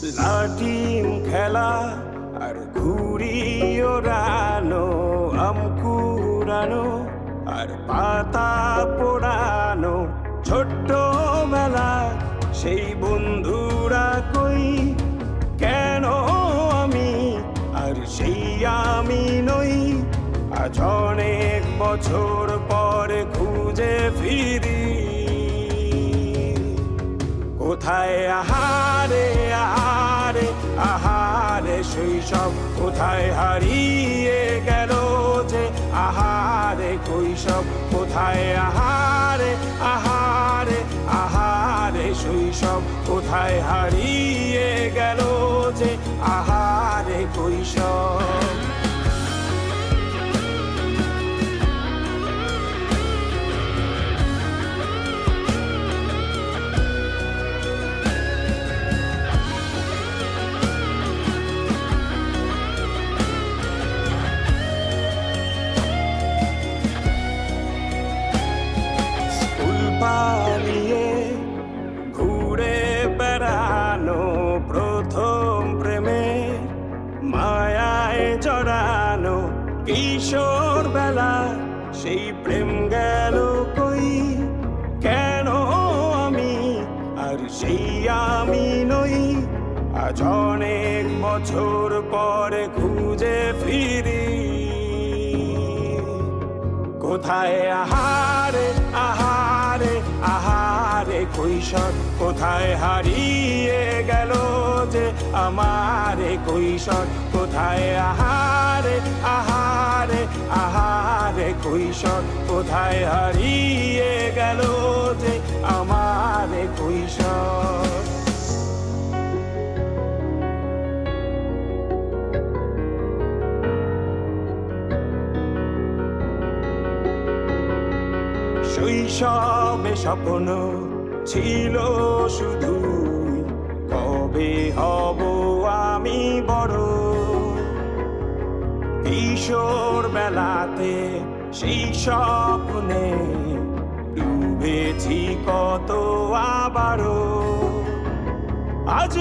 লাটিম খেলা আর ঘুড়ি ওড়ানো, আম কুড়ানো আর পাতা পোড়ানো, ছোট্ট বেলা সেই বন্ধুরা কই, কেন আমি আর সেই আমি নই। আজ অনেক বছর পরে খুঁজে ফিরি, কোথায় আহারে আহারে আহারে শৈশব, কোথায় হারিয়ে গেল যে আহারে কৈশব, কোথায় আহারে আহারে আহারে শৈশব, কোথায় হারিয়ে গেল যে আহারে কৈশব। পালিয়ে ঘুরে বেড়ানো, প্রথম প্রেমে মায়ায় জড়ানো, কিশোর বেলা সেই প্রেম গেল কই, কেন আমি আর সেই আমি নই। আজ অনেক বছর পরে খুঁজে ফিরি, কোথায় আহারে আহারে আহারে কৈশোর, কোথায় হারিয়ে গেল যে আমারে কৈশোর, কোথায় আহারে আহারে আহারে কৈশোর, কোথায় হারিয়ে গেল যে আমারে কৈশোর। শৈশবে স্বপ্ন ছিল শুধু, কবে হব আমি বড়। কিশোর বেলাতে সেই স্বপ্নে ডুবেছি কত আবারও, আজ